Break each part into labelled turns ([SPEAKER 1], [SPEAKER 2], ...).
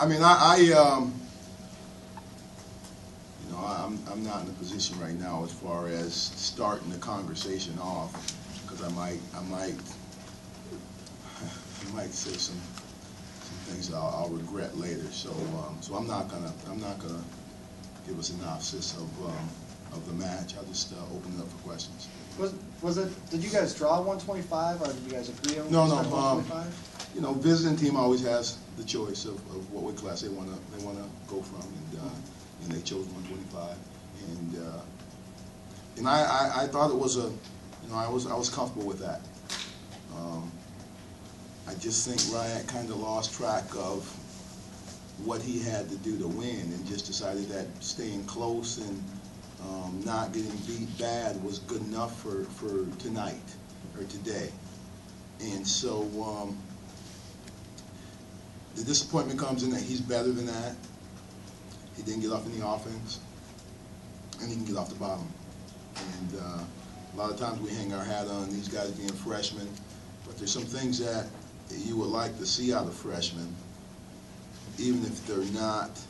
[SPEAKER 1] I mean, you know, I'm not in a position right now as far as starting the conversation off, because I might say some things that I'll regret later. So I'm not gonna give a synopsis of the match. I'll just open it up for questions.
[SPEAKER 2] Was it? Did you guys draw 125, or did you guys agree on 125?
[SPEAKER 1] You know, visiting team always has the choice of what weight class they wanna go from, and they chose 125, and I thought it was I was comfortable with that. I just think Ryan kind of lost track of what he had to do to win, and just decided that staying close and not getting beat bad was good enough for tonight or today. And so the disappointment comes in that he's better than that. He didn't get off in the offense, and he can get off the bottom. And a lot of times we hang our hat on these guys being freshmen, but there's some things that you would like to see out of freshmen, even if they're not.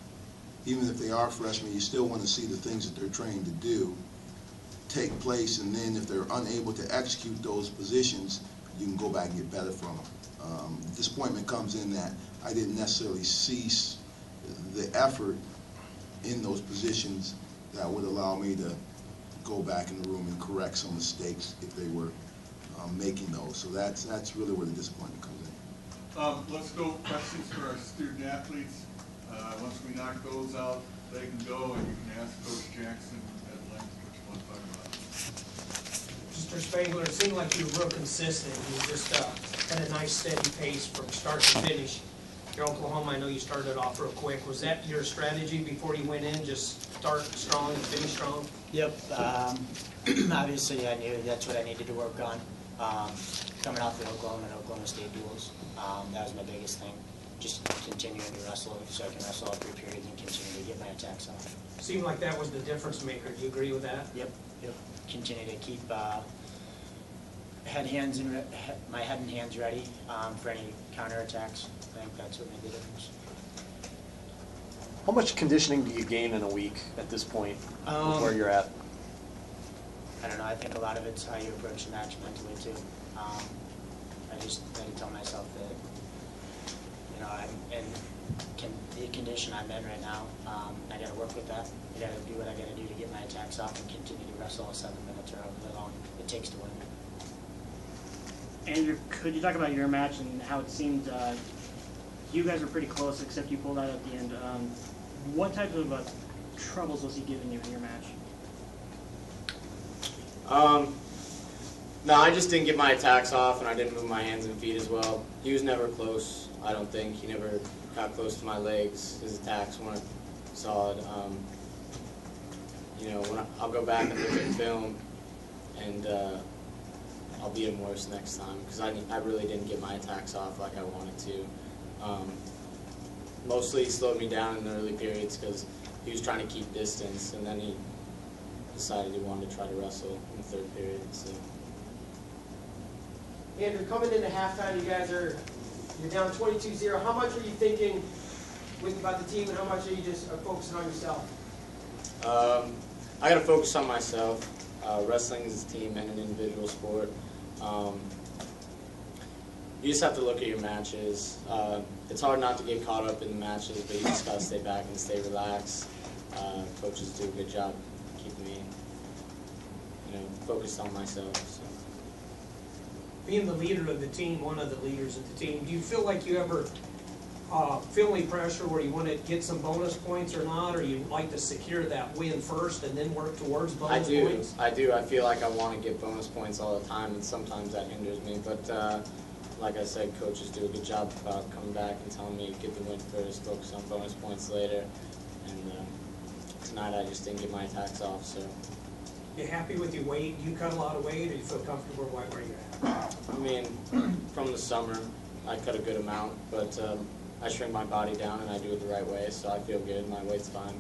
[SPEAKER 1] Even if they are freshmen, you still want to see the things that they're trained to do take place, and then if they're unable to execute those positions, you can go back and get better from them. Disappointment comes in that I didn't necessarily see the effort in those positions that would allow me to go back in the room and correct some mistakes if they were making those. So that's really where the disappointment comes in.
[SPEAKER 3] Let's go questions for our student athletes. Once we knock those out, they can go, and you can ask Coach Jackson at length what you want to talk about.
[SPEAKER 4] Mr. Spangler, it seemed like you were real consistent. You just had a nice steady pace from start to finish. Your Oklahoma, I know you started off real quick. Was that your strategy before you went in, just start strong and finish strong?
[SPEAKER 5] Yep. Obviously, I knew that's what I needed to work on. Coming off the Oklahoma and Oklahoma State duels, that was my biggest thing. Just continuing to wrestle so I can wrestle all 3 periods and continue to get my attacks off.
[SPEAKER 4] Seemed like that was the difference maker. Do you agree with that?
[SPEAKER 5] Yep. Continue to keep my head and hands ready for any counterattacks. I think that's what made the difference.
[SPEAKER 6] How much conditioning do you gain in a week at this point, where you're at?
[SPEAKER 5] I don't know. I think a lot of it's how you approach the match mentally too. I just had to tell myself that, you know, I'm in the condition I'm in right now. I got to work with that. I got to do what I got to do to get my attacks off and continue to wrestle 7 minutes or however long it takes to win.
[SPEAKER 7] Andrew, could you talk about your match and how it seemed you guys were pretty close, except you pulled out at the end. What type of troubles was he giving you in your match?
[SPEAKER 8] No, I just didn't get my attacks off, and I didn't move my hands and feet as well. He was never close, I don't think. He never got close to my legs. His attacks weren't solid. You know, I'll go back and look at film, and I'll beat him worse next time, because I really didn't get my attacks off like I wanted to. Mostly he slowed me down in the early periods because he was trying to keep distance, and then he decided he wanted to try to wrestle in the 3rd period. So.
[SPEAKER 9] Andrew, coming into halftime, you're down 22-0. How much are you thinking about the team, and how much are you just focusing on yourself?
[SPEAKER 8] I got to focus on myself. Wrestling is a team and an individual sport. You just have to look at your matches. It's hard not to get caught up in the matches, but you just got to stay back and stay relaxed. Coaches do a good job keeping me, focused on myself. So.
[SPEAKER 4] Being the leader of the team, one of the leaders of the team, do you feel like you ever feel any pressure where you want to get some bonus points or not, or you like to secure that win first and then work towards bonus points?
[SPEAKER 8] I do. I feel like I want to get bonus points all the time, and sometimes that hinders me. But like I said, coaches do a good job about coming back and telling me get the win first, focus on bonus points later. And tonight I just didn't get my attacks off. So.
[SPEAKER 4] You happy with your weight? Do you cut a lot of weight, or you feel comfortable where you're at?
[SPEAKER 8] I mean, from the summer, I cut a good amount, but I shrink my body down and I do it the right way, so I feel good. My weight's fine.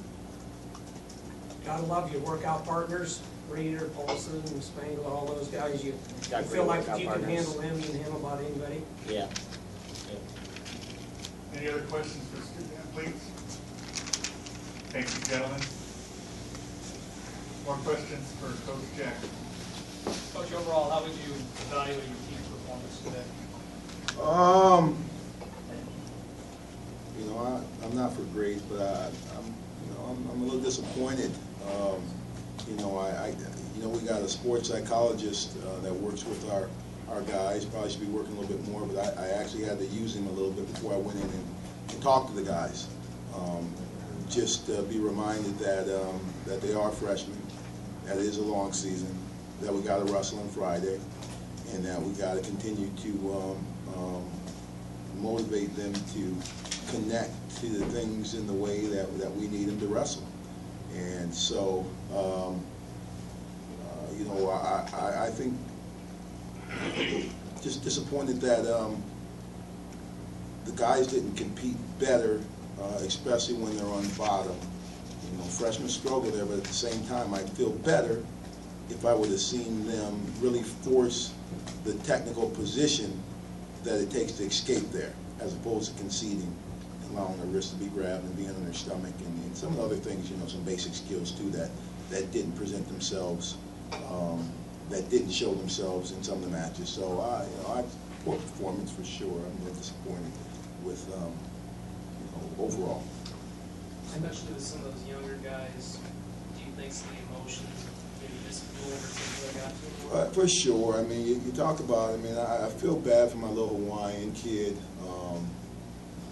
[SPEAKER 4] Gotta love your workout partners, Reeder, Paulson, Spangler, all those guys. You feel like if you can handle them, you can handle about anybody?
[SPEAKER 8] Yeah.
[SPEAKER 3] Any other questions for student athletes? Thank you, gentlemen. More questions for Coach Jackson?
[SPEAKER 4] Coach, overall, how would you evaluate your team's performance today?
[SPEAKER 1] You know, I'm not for grades, but I'm a little disappointed. You know, we got a sports psychologist that works with our guys. Probably should be working a little bit more, but I actually had to use him a little bit before I went in and talked to the guys. Just be reminded that they are freshmen, that it is a long season, that we got to wrestle on Friday, and that we got to continue to motivate them to connect to the things in the way that we need them to wrestle. And so, you know, I think just disappointed that the guys didn't compete better, especially when they're on bottom. You know, freshmen struggle there, but at the same time, I'd feel better if I would have seen them really force the technical position that it takes to escape there, as opposed to conceding, allowing their wrists to be grabbed and being on their stomach, and some of the other things, you know, some basic skills too that didn't present themselves, that didn't show themselves in some of the matches. So poor performance for sure. I'm a little disappointed with, you know, overall.
[SPEAKER 10] Especially with some of those younger guys, do you think some of the emotions, maybe disapproval or things like that?
[SPEAKER 1] For sure. I mean, you talk about, I mean, I feel bad for my little Hawaiian kid.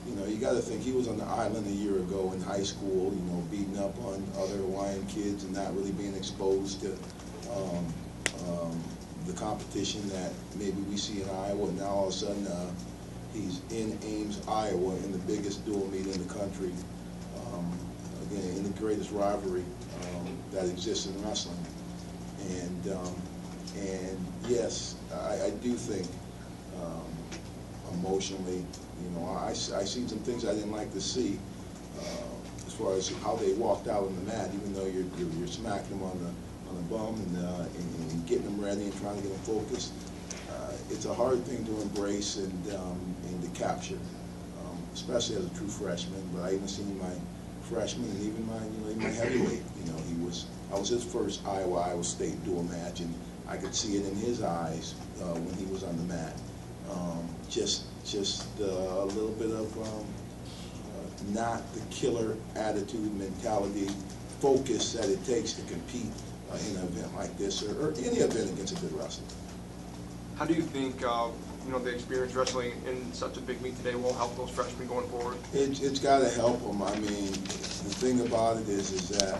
[SPEAKER 1] You know, you got to think he was on the island a year ago in high school, you know, beating up on other Hawaiian kids and not really being exposed to the competition that maybe we see in Iowa. And now all of a sudden he's in Ames, Iowa, in the biggest dual meet in the country, again, in the greatest rivalry that exists in wrestling. And yes, I do think emotionally, you know, I seen some things I didn't like to see as far as how they walked out on the mat, even though you're smacking them on the bum and getting them ready and trying to get them focused. It's a hard thing to embrace and to capture, especially as a true freshman. But I even seen my freshman and even my heavyweight. You know, I was his first Iowa State dual match, and I could see it in his eyes when he was on the mat. Just a little bit of not the killer attitude, mentality, focus that it takes to compete in an event like this or any event against a good wrestler.
[SPEAKER 11] How do you think you know, the experience wrestling in such a big meet today will help those freshmen going forward?
[SPEAKER 1] It's got to help them. I mean, the thing about it is that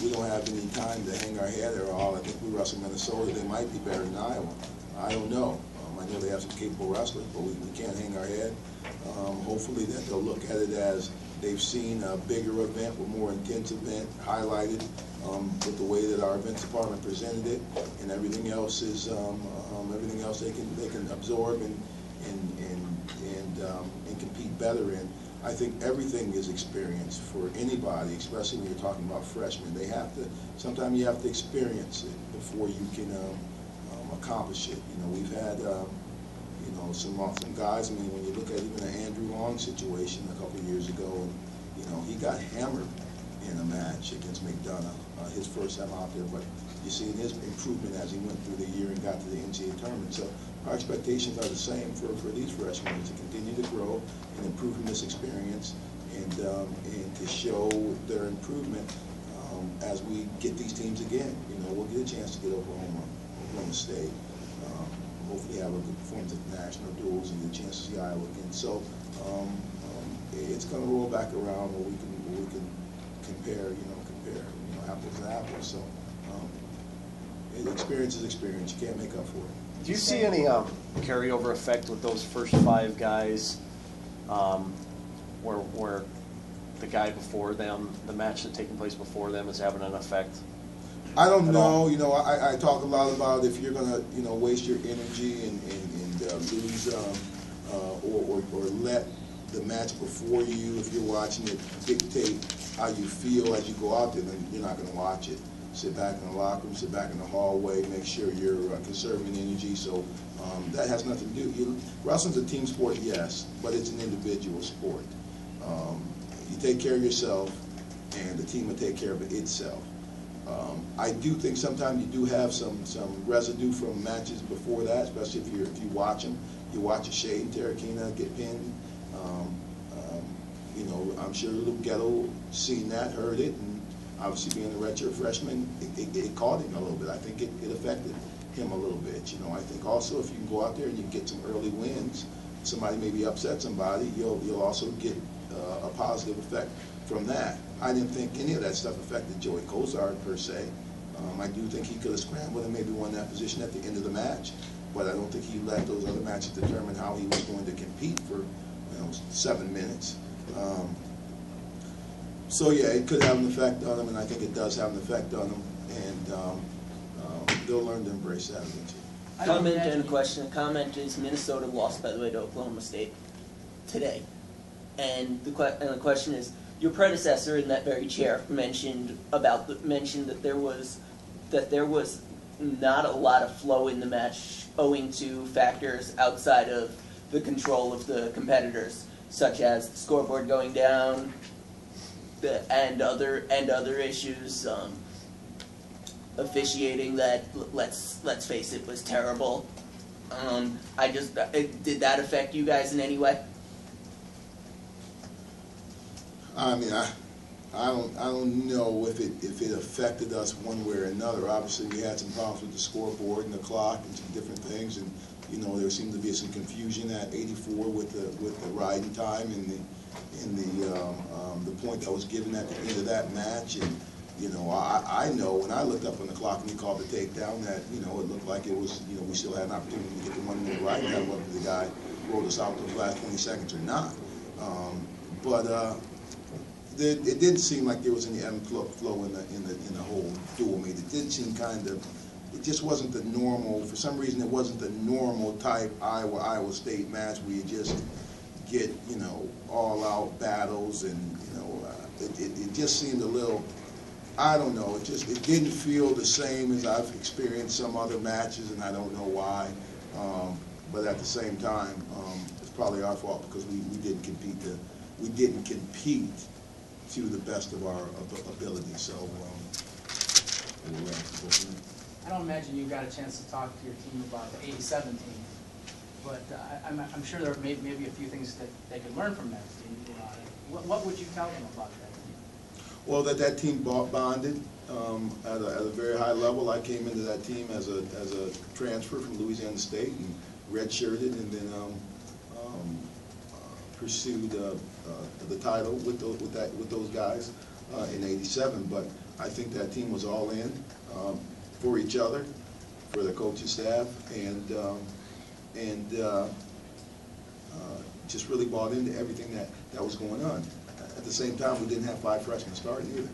[SPEAKER 1] we don't have any time to hang our head at all. I think we wrestle Minnesota. They might be better than Iowa. I don't know. I know they have some capable wrestlers, but we can't hang our head. Hopefully that they'll look at it as they've seen a bigger event, a more intense event, highlighted with the way that our events department presented it, and everything else is everything else they can absorb and compete better in. I think everything is experience for anybody, especially when you're talking about freshmen. They have to. Sometimes you have to experience it before you can accomplish it. You know, we've had you know, some guys. I mean, when you look at even the Andrew Long situation a couple of years ago, and you know, he got hammered in a match against McDonough, his first time out there. But you see his improvement as he went through the year and got to the NCAA tournament. So our expectations are the same for these freshmen, to continue to grow and improve from this experience, and to show their improvement as we get these teams again. You know, we'll get a chance to get Oklahoma State. Hopefully have a good performance at the national duels and get a chance to see Iowa again. So it's going to roll back around where we can compare apples to apples. So experience is experience. You can't make up for it.
[SPEAKER 6] Do you see any carryover effect with those first 5 guys, where the guy before them, the match that's taking place before them, is having an effect?
[SPEAKER 1] I don't know. You know, I talk a lot about if you're going to, waste your energy and lose or let the match before you, if you're watching it, dictate how you feel as you go out there, then you're not going to watch it. Sit back in the locker room, sit back in the hallway, make sure you're conserving energy. So that has nothing to do. Wrestling's a team sport, yes, but it's an individual sport. You take care of yourself, and the team will take care of it itself. I do think sometimes you do have some residue from matches before that, especially if you watch them. You watch a Shea and Terrakina get pinned. You know, I'm sure Lou Ghetto seen that, heard it, and obviously being a redshirt freshman, it caught him a little bit. I think it affected him a little bit. You know, I think also if you can go out there and you get some early wins, somebody maybe upset somebody, you'll also get a positive effect from that. I didn't think any of that stuff affected Joey Cozart per se. I do think he could have scrambled and maybe won that position at the end of the match, but I don't think he let those other matches determine how he was going to compete for 7 minutes. So yeah, it could have an effect on him, and I think it does have an effect on him, and they'll learn to embrace that eventually.
[SPEAKER 12] Comment and a question. Comment is Minnesota lost, by the way, to Oklahoma State today, and the question is, your predecessor in that very chair mentioned that there was not a lot of flow in the match owing to factors outside of the control of the competitors, such as the scoreboard going down, and other issues. Officiating that, let's face it, was terrible. Did that affect you guys in any way?
[SPEAKER 1] I mean, I don't know if it affected us one way or another. Obviously, we had some problems with the scoreboard and the clock and some different things, and you know there seemed to be some confusion at 84 with the riding time and the point that was given at the end of that match. And you know, I know when I looked up on the clock and he called the takedown that it looked like it was we still had an opportunity to get the 1 minute riding time, whether the guy rolled us out those last 20 seconds or not. It didn't seem like there was any ebb and flow in the whole duel meet. It did seem it just wasn't the normal, for some reason it wasn't the normal type Iowa State match where you just get, all out battles, and, it just seemed a little, I don't know, it didn't feel the same as I've experienced some other matches, and I don't know why. But at the same time, it's probably our fault because we didn't compete to the best of our ability. So
[SPEAKER 10] I don't imagine you got a chance to talk to your team about the 87 team, but I'm sure there may be a few things that they could learn from that team. What would you tell them about that team?
[SPEAKER 1] Well, that team bonded at a very high level. I came into that team as a transfer from Louisiana State and redshirted, and then pursued the title with those guys in '87. But I think that team was all in for each other, for the coaching staff, and just really bought into everything that was going on. At the same time, we didn't have 5 freshmen starting either.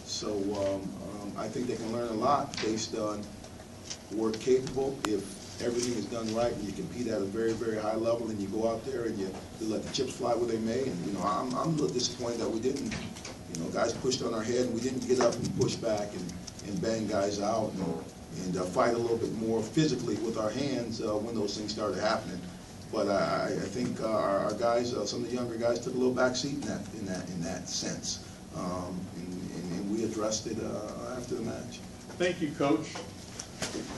[SPEAKER 1] So I think they can learn a lot based on work capable. If everything is done right and you compete at a very, very high level and you go out there and you let the chips fly where they may. And I'm a little disappointed that we didn't, guys pushed on our head and we didn't get up and push back and bang guys out and fight a little bit more physically with our hands when those things started happening. But I think our guys, some of the younger guys, took a little back seat in that sense, and we addressed it after the match.
[SPEAKER 3] Thank you, Coach.